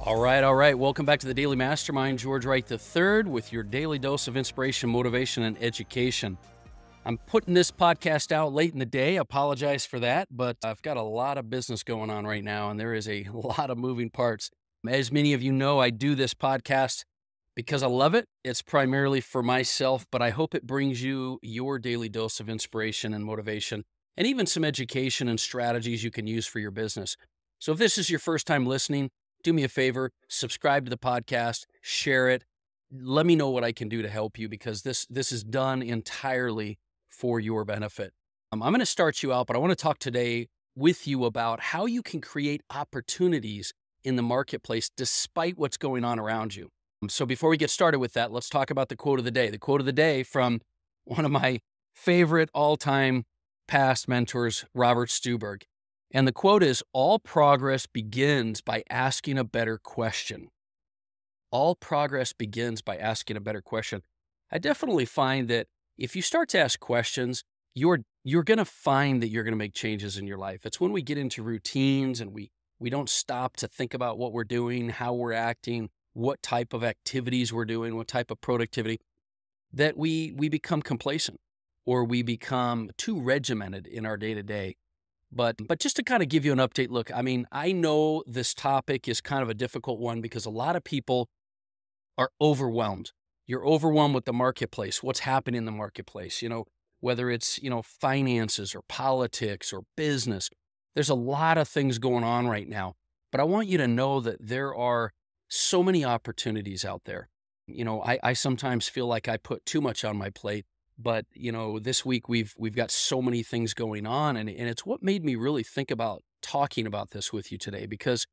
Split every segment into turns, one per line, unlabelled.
All right. Welcome back to the Daily Mastermind. George Wright III with your daily dose of inspiration, motivation, and education. I'm putting this podcast out late in the day. I apologize for that, but I've got a lot of business going on right now, and there is a lot of moving parts. As many of you know, I do this podcast because I love it. It's primarily for myself, but I hope it brings you your daily dose of inspiration and motivation, and even some education and strategies you can use for your business. So if this is your first time listening, do me a favor, subscribe to the podcast, share it. Let me know what I can do to help you, because this is done entirely for your benefit. I'm going to start you out, but I want to talk today with you about how you can create opportunities in the marketplace despite what's going on around you. So before we get started with that, let's talk about the quote of the day. The quote of the day from one of my favorite all-time past mentors, Robert Stuberg. And the quote is, "All progress begins by asking a better question." All progress begins by asking a better question. I definitely find that if you start to ask questions, you're going to find that you're going to make changes in your life. It's when we get into routines and we don't stop to think about what we're doing, how we're acting, what type of activities we're doing, what type of productivity, that we become complacent, or we become too regimented in our day-to-day. But just to kind of give you an update, look, I mean, I know this topic is kind of a difficult one because a lot of people are overwhelmed. You're overwhelmed with the marketplace, what's happening in the marketplace, whether it's, finances or politics or business. There's a lot of things going on right now. But I want you to know that there are so many opportunities out there. I sometimes feel like I put too much on my plate. But, this week we've got so many things going on, and it's what made me really think about talking about this with you today, because,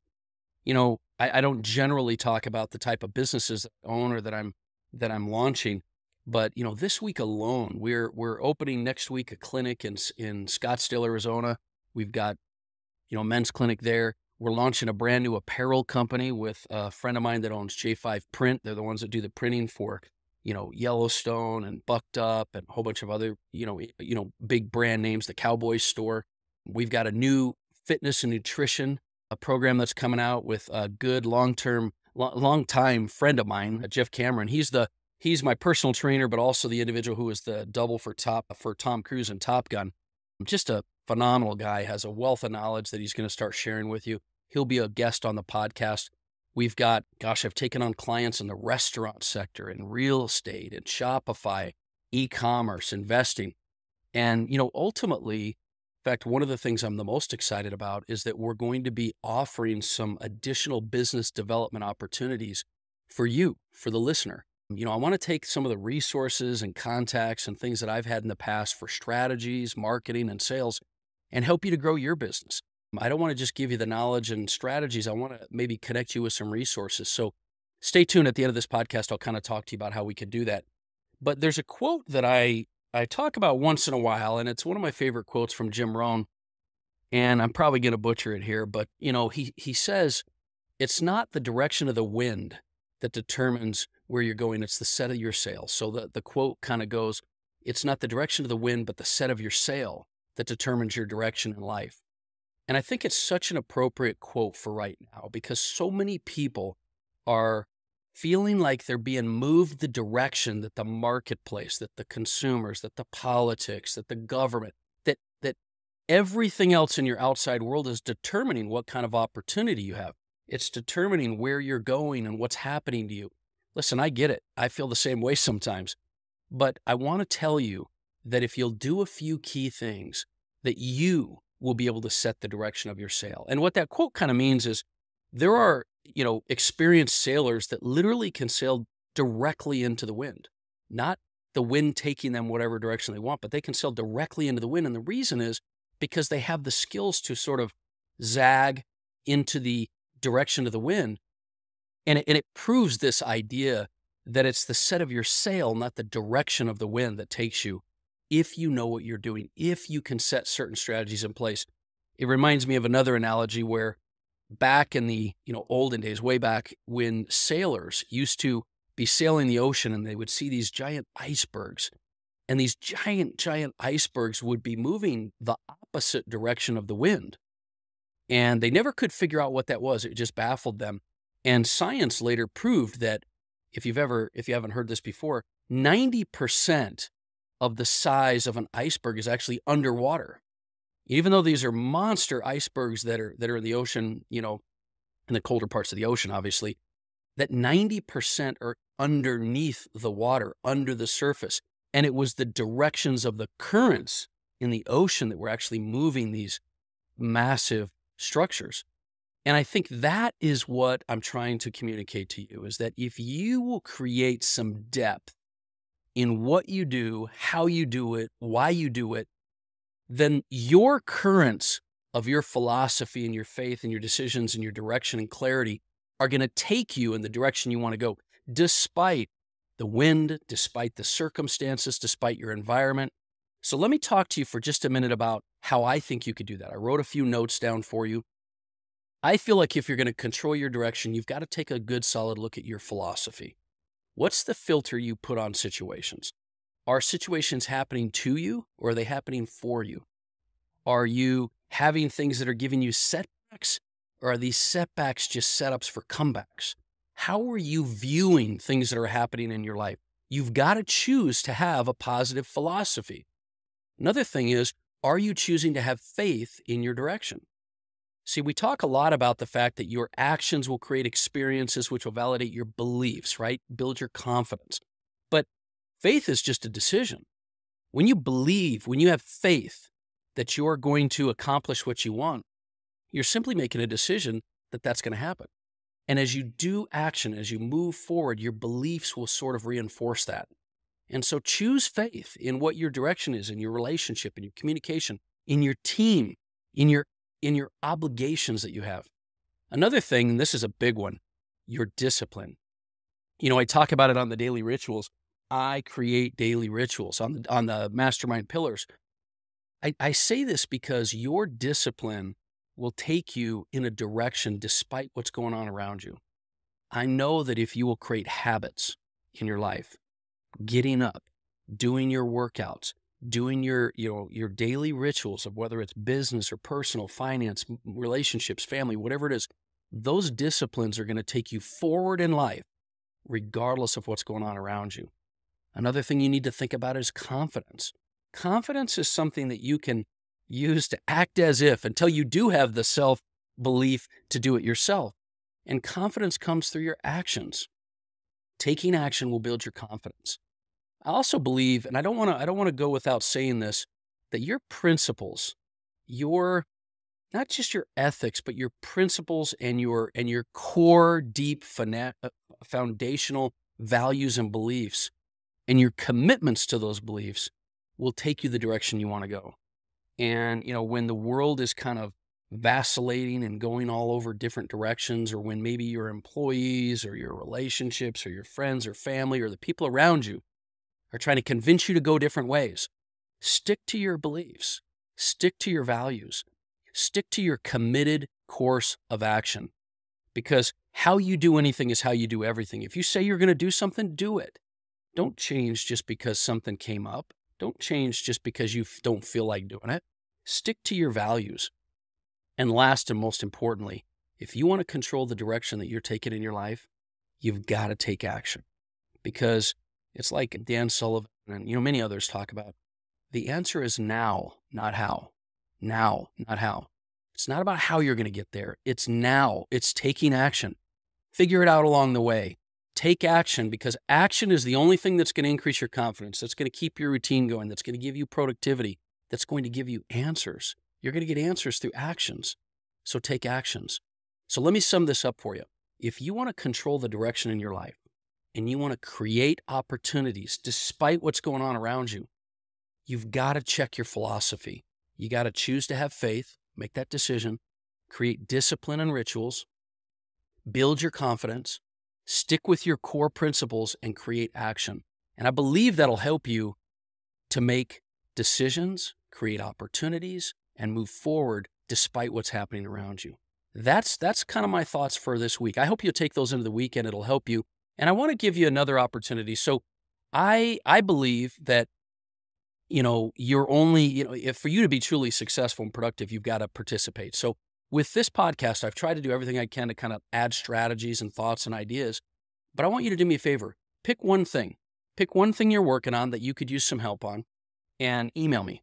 I don't generally talk about the type of businesses that I own or that I'm launching. But, this week alone, we're opening next week a clinic in Scottsdale, Arizona. We've got, men's clinic there. We're launching a brand new apparel company with a friend of mine that owns J5 Print. They're the ones that do the printing for Yellowstone and Bucked Up and a whole bunch of other, big brand names, the Cowboys store. We've got a new fitness and nutrition program that's coming out with a good long-time friend of mine, Jeff Cameron. He's my personal trainer, but also the individual who was the double for Tom Cruise in Top Gun. Just a phenomenal guy, has a wealth of knowledge that he's going to start sharing with you. He'll be a guest on the podcast. We've got, I've taken on clients in the restaurant sector, in real estate, in Shopify, e-commerce, investing. And, ultimately, in fact, one of the things I'm the most excited about is that we're going to be offering some additional business development opportunities for you, for the listener. I want to take some of the resources and contacts and things that I've had in the past for strategies, marketing, and sales, and help you to grow your business. I don't want to just give you the knowledge and strategies. I want to maybe connect you with some resources. So stay tuned. At the end of this podcast, I'll kind of talk to you about how we could do that. But there's a quote that I talk about once in a while, and it's one of my favorite quotes from Jim Rohn. And I'm probably going to butcher it here, but he says, "It's not the direction of the wind that determines where you're going. It's the set of your sail." So the quote kind of goes, "It's not the direction of the wind, but the set of your sail that determines your direction in life." And I think it's such an appropriate quote for right now, because so many people are feeling like they're being moved the direction that the marketplace, that the consumers, that the politics, that the government, that everything else in your outside world is determining what kind of opportunity you have. It's determining where you're going and what's happening to you. Listen, I get it. I feel the same way sometimes. But I want to tell you that if you'll do a few key things, that you will be able to set the direction of your sail. And what that quote kind of means is there are, experienced sailors that literally can sail directly into the wind, not the wind taking them whatever direction they want, but they can sail directly into the wind. And the reason is because they have the skills to sort of zag into the direction of the wind. And it proves this idea that it's the set of your sail, not the direction of the wind, that takes you, if you know what you're doing, if you can set certain strategies in place. It reminds me of another analogy where back in the olden days, way back when sailors used to be sailing the ocean and they would see these giant icebergs, and these giant icebergs would be moving the opposite direction of the wind. And they never could figure out what that was. It just baffled them. And science later proved that if you haven't heard this before, 90% of the size of an iceberg is actually underwater. Even though these are monster icebergs that are in the ocean, in the colder parts of the ocean, obviously, that 90% are underneath the water, under the surface. And it was the directions of the currents in the ocean that were actually moving these massive structures. And I think that is what I'm trying to communicate to you, is that if you will create some depth in what you do, how you do it, why you do it, then your currents of your philosophy and your faith and your decisions and your direction and clarity are going to take you in the direction you want to go, despite the wind, despite the circumstances, despite your environment. So let me talk to you for just a minute about how I think you could do that. I wrote a few notes down for you. I feel like if you're going to control your direction, you've got to take a good solid look at your philosophy. What's the filter you put on situations? Are situations happening to you, or are they happening for you? Are you having things that are giving you setbacks, or are these setbacks just setups for comebacks? How are you viewing things that are happening in your life? You've got to choose to have a positive philosophy. Another thing is, are you choosing to have faith in your direction? See, we talk a lot about the fact that your actions will create experiences which will validate your beliefs, right? Build your confidence. But faith is just a decision. When you believe, when you have faith that you're going to accomplish what you want, you're simply making a decision that that's going to happen. And as you do action, as you move forward, your beliefs will sort of reinforce that. And so choose faith in what your direction is, in your relationship, in your communication, in your team, in your obligations that you have. Another thing, and this is a big one, your discipline. I talk about it on the daily rituals. I create daily rituals on the mastermind pillars. I say this because your discipline will take you in a direction despite what's going on around you. I know that if you will create habits in your life, getting up, doing your workouts, doing your daily rituals of whether it's business or personal, finance, relationships, family, whatever it is, those disciplines are going to take you forward in life, regardless of what's going on around you. Another thing you need to think about is confidence. Confidence is something that you can use to act as if until you do have the self-belief to do it yourself. And confidence comes through your actions. Taking action will build your confidence. I also believe, and I don't want to go without saying this, that your principles, not just your ethics, but your principles and your core, deep, foundational values and beliefs, and your commitments to those beliefs will take you the direction you want to go. And, when the world is kind of vacillating and going all over different directions, or when maybe your employees or your relationships or your friends or family or the people around you are trying to convince you to go different ways, stick to your beliefs, stick to your values, stick to your committed course of action. Because how you do anything is how you do everything. If you say you're going to do something, do it. Don't change just because something came up. Don't change just because you don't feel like doing it. Stick to your values. And last and most importantly, if you want to control the direction that you're taking in your life, you've got to take action. Because it's like Dan Sullivan and many others talk about, the answer is now, not how. Now, not how. It's not about how you're going to get there. It's now. It's taking action. Figure it out along the way. Take action, because action is the only thing that's going to increase your confidence, that's going to keep your routine going, that's going to give you productivity, that's going to give you answers. You're going to get answers through actions. So take actions. So let me sum this up for you. If you want to control the direction in your life and you want to create opportunities despite what's going on around you, you've got to check your philosophy. You got to choose to have faith, make that decision, create discipline and rituals, build your confidence, stick with your core principles, and create action. And I believe that'll help you to make decisions, create opportunities, and move forward despite what's happening around you. That's kind of my thoughts for this week. I hope you'll take those into the weekend. It'll help you. And I want to give you another opportunity. So I believe that, you're only, if for you to be truly successful and productive, you've got to participate. So With this podcast, I've tried to do everything I can to kind of add strategies and thoughts and ideas, but I want you to do me a favor. Pick one thing. Pick one thing you're working on that you could use some help on and email me.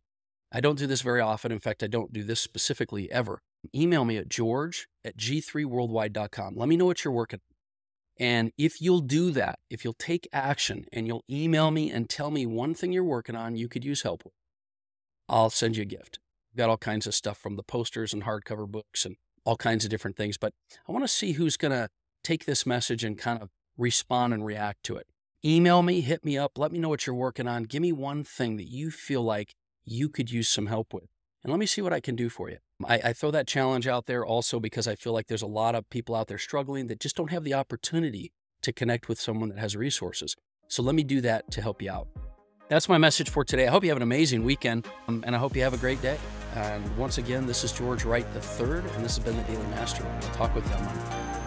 I don't do this very often. In fact, I don't do this specifically ever. Email me at george@g3worldwide.com. Let me know what you're working on. And if you'll do that, if you'll take action and you'll email me and tell me one thing you're working on you could use help with, I'll send you a gift. I've got all kinds of stuff from the posters and hardcover books and all kinds of different things. But I want to see who's going to take this message and kind of respond and react to it. Email me, hit me up, let me know what you're working on. Give me one thing that you feel like you could use some help with. And let me see what I can do for you. I throw that challenge out there also because I feel like there's a lot of people out there struggling that just don't have the opportunity to connect with someone that has resources. So let me do that to help you out. That's my message for today. I hope you have an amazing weekend, and I hope you have a great day. And once again, this is George Wright III, and this has been the Daily Mastermind. I'll talk with you on Monday.